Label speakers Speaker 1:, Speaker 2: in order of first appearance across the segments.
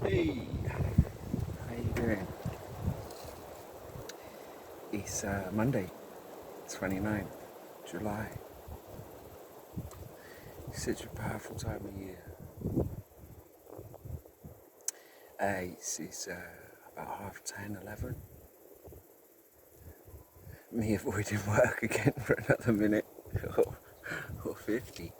Speaker 1: Hey, how you doing? It's Monday, 29th July. It's such a powerful time of year. It's about 10:30. Me avoiding work again for another minute or 50.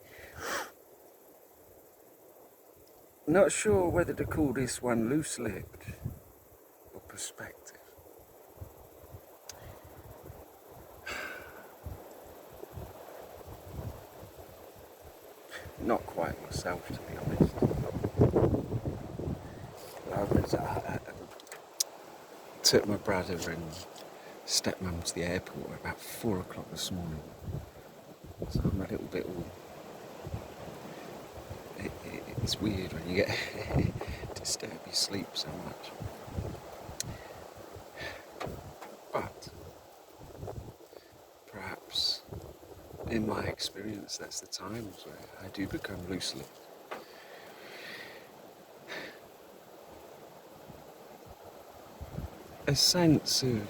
Speaker 1: Not sure whether to call this one loose-lipped or perspective. Not quite myself, to be honest. I took my brother and stepmum to the airport at about 4 o'clock this morning. So I'm a little bit all... It's weird when you get disturb your sleep so much. But perhaps in my experience that's the times where I do become loose-lipped. A sense of,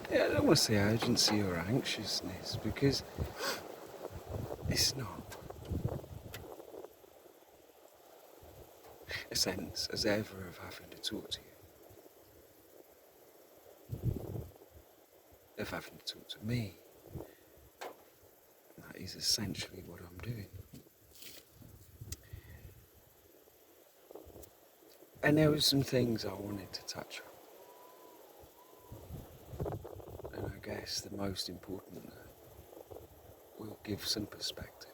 Speaker 1: I don't want to say urgency or anxiousness, because it's not. A sense as ever of having to talk to you, of having to talk to me. That is essentially what I'm doing. And there were some things I wanted to touch on. And I guess the most important will give some perspective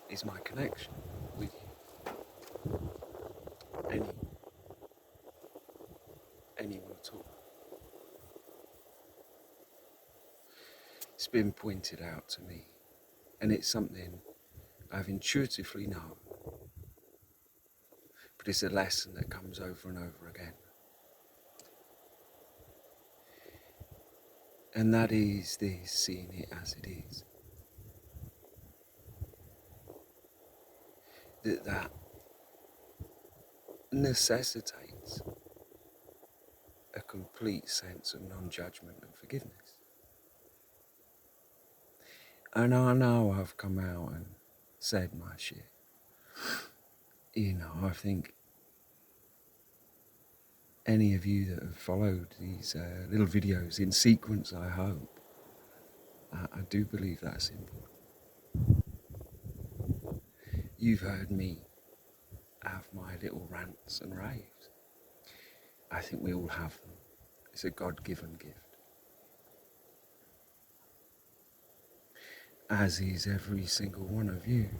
Speaker 1: is my connection with you. Anyone at all. It's been pointed out to me, and it's something I've intuitively known, but it's a lesson that comes over and over again. And that is this, seeing it as it is. That necessitates a complete sense of non-judgment and forgiveness. And I know I've come out and said my shit. I think any of you that have followed these little videos in sequence, I hope, I do believe that's important. You've heard me have my little rants and raves. I think we all have them. It's a God-given gift. As is every single one of you.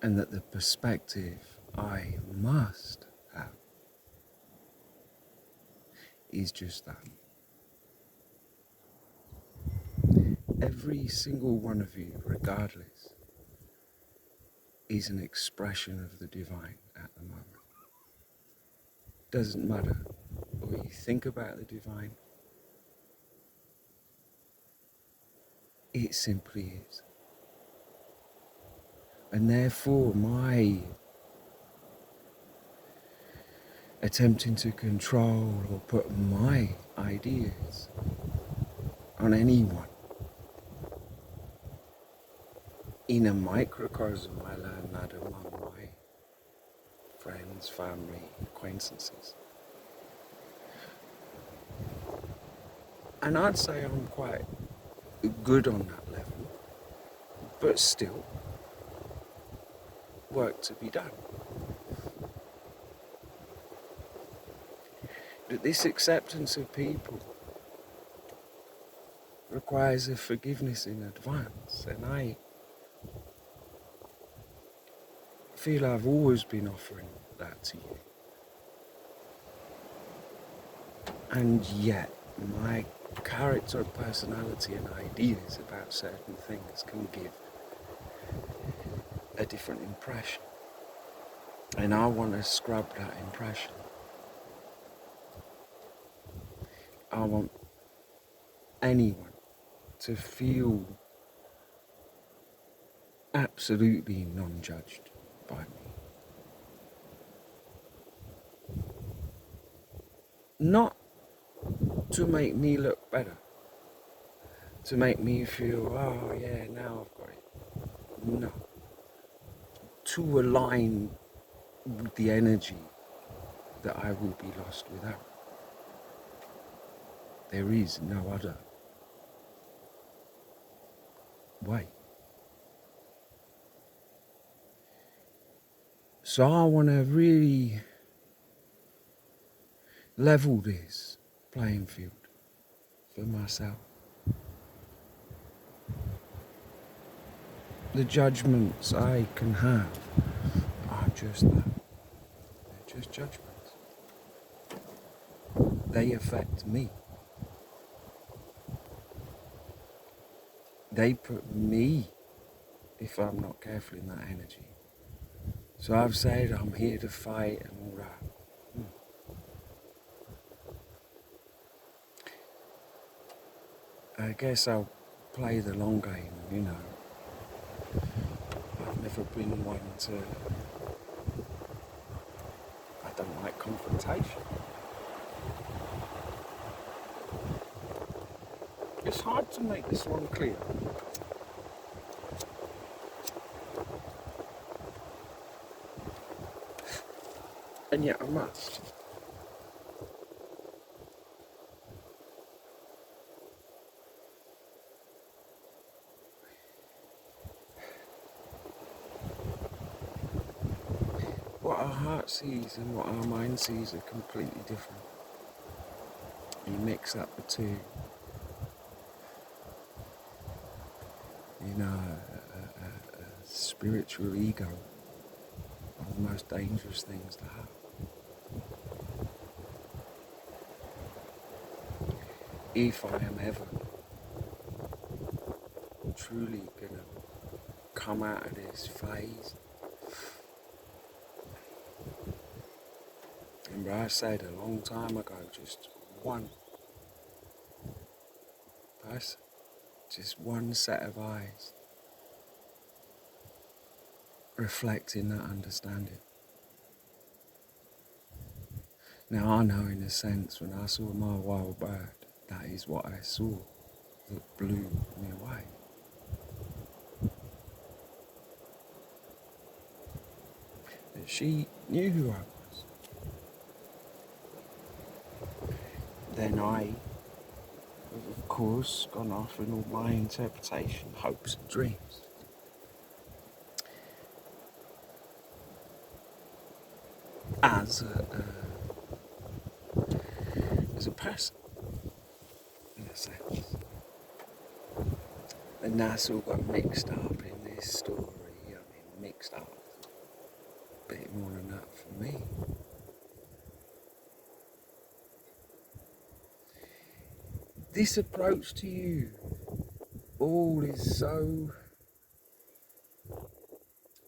Speaker 1: And that the perspective I must have is just that. Every single one of you, regardless, is an expression of the divine at the moment. Doesn't matter what you think about the divine, it simply is. And therefore my attempting to control or put my ideas on anyone, in a microcosm I learned that among my friends, family, acquaintances. And I'd say I'm quite good on that level, but still work to be done. That this acceptance of people requires a forgiveness in advance, and I feel I've always been offering that to you. And yet, my character, personality and ideas about certain things can give a different impression. And I want to scrub that impression. I want anyone to feel absolutely non-judged by me. Not to make me look better, to make me feel, oh yeah, now I've got it. No. To align with the energy that I will be lost without. There is no other way. So I want to really level this playing field for myself. The judgments I can have are just that. They're just judgments. They affect me. They put me, if I'm not careful, in that energy. So I've said I'm here to fight and all that. I guess I'll play the long game, you know. I've never been one to... I don't like confrontation. It's hard to make this one clear. And yet I must. What our heart sees and what our mind sees are completely different. You mix up the two. You know, a spiritual ego, one of the most dangerous things to have. If I am ever truly gonna come out of this phase, remember I said a long time ago, just one person, just one set of eyes reflecting that understanding. Now I know in a sense when I saw my wild bird, that is what I saw that blew me away. That she knew who I was. Then I, of course, gone off in all my interpretation, hopes and dreams. As a person, in a sense. And that's all got mixed up in this story. I mean, mixed up. A bit more than that for me. This approach to you all is so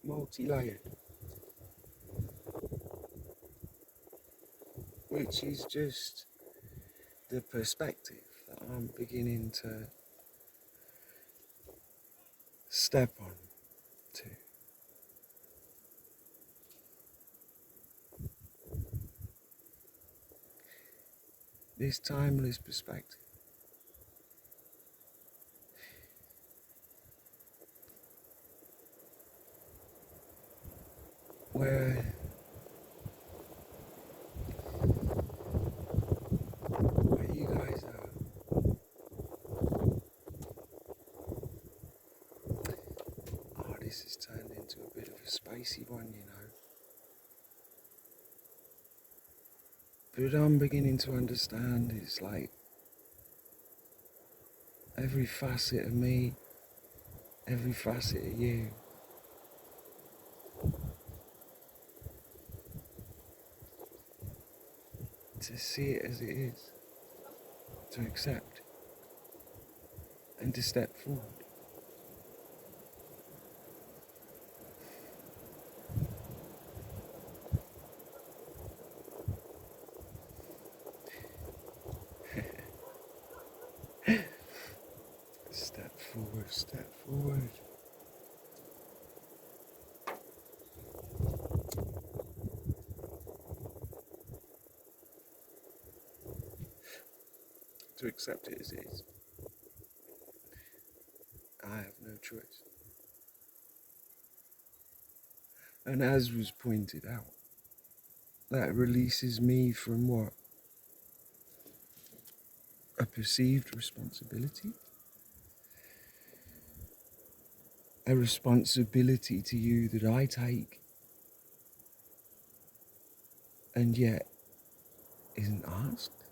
Speaker 1: multi-layered, which is just the perspective that I'm beginning to step on to. This timeless perspective. Where you guys are. Oh, this has turned into a bit of a spacey one, you know. But I'm beginning to understand it's like every facet of me, every facet of you. To see it as it is, to accept, and to step forward. Step forward, step forward. To accept it as it is. I have no choice. And as was pointed out, that releases me from what? A perceived responsibility? A responsibility to you that I take and yet isn't asked?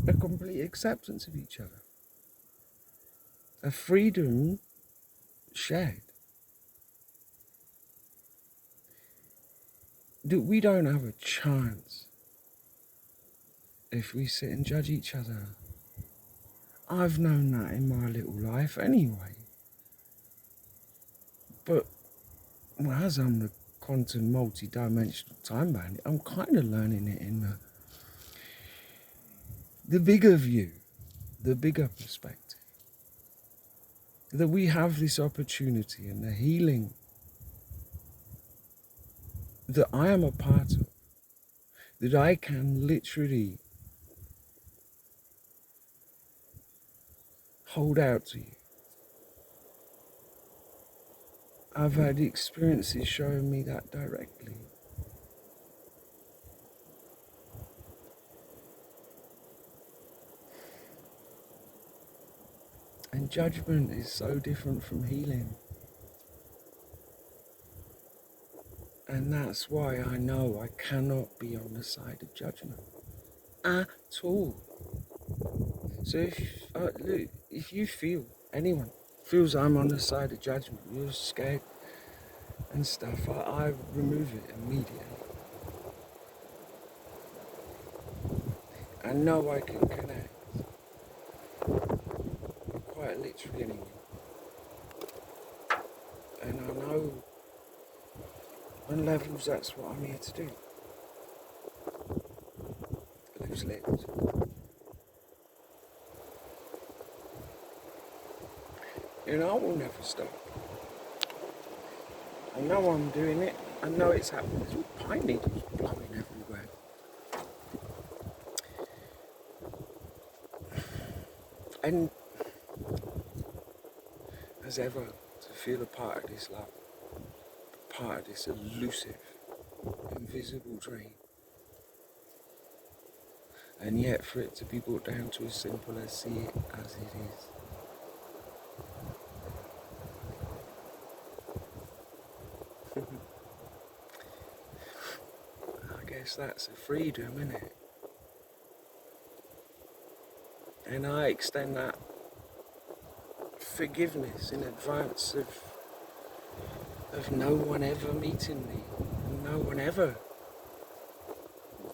Speaker 1: A complete acceptance of each other. A freedom shared. That we don't have a chance if we sit and judge each other. I've known that in my little life anyway. But as I'm the quantum multi-dimensional time bandit, I'm kind of learning it in the bigger view, the bigger perspective. That we have this opportunity and the healing that I am a part of, that I can literally hold out to you. I've had experiences showing me that directly. And judgment is so different from healing. And that's why I know I cannot be on the side of judgment at all. So if you feel, anyone feels I'm on the side of judgment, you're scared and stuff, I remove it immediately. I know I can connect, quite literally anyway. And I know on levels that's what I'm here to do. Loose lips. You know, I will never stop. I know I'm doing it. I know it's happening. There's all pine needles blowing everywhere. And as ever, to feel a part of this love, part of this elusive, invisible dream. And yet for it to be brought down to as simple as see it as it is. I guess that's a freedom, isn't it? And I extend that forgiveness in advance of no one ever meeting me, no one ever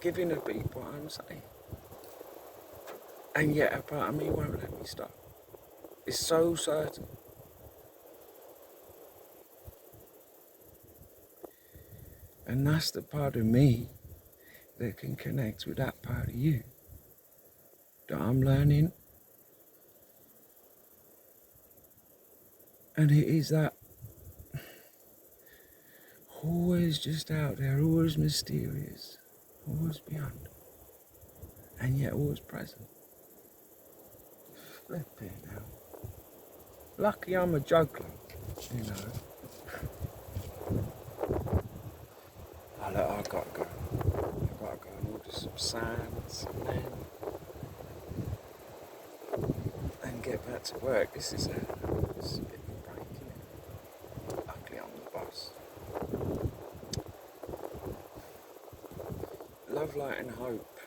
Speaker 1: giving a beat what I'm saying. And yet a part of me won't let me stop. It's so certain. And that's the part of me that can connect with that part of you that I'm learning. And it is that always just out there, always mysterious, always beyond, and yet always present. Flip it now. Lucky I'm a juggler, you know. Oh, look, I've got to go. I've got to go and order some sands and get back to work. This is a bit of a break, isn't it? Luckily I'm the boss. Love, light and hope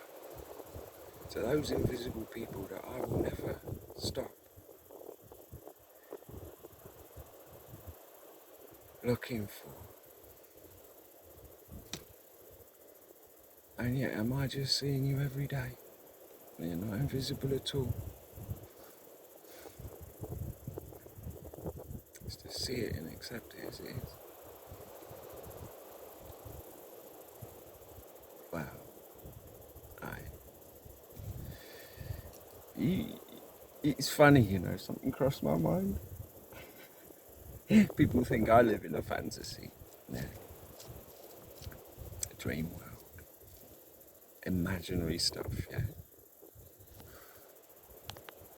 Speaker 1: to those invisible people that I will never stop looking for. And yet am I just seeing you every day? You're not invisible at all. It's to see it and accept it as it is. Wow. Aye. It's funny, something crossed my mind. People think I live in a fantasy. Yeah. A dream world. Imaginary stuff, yeah.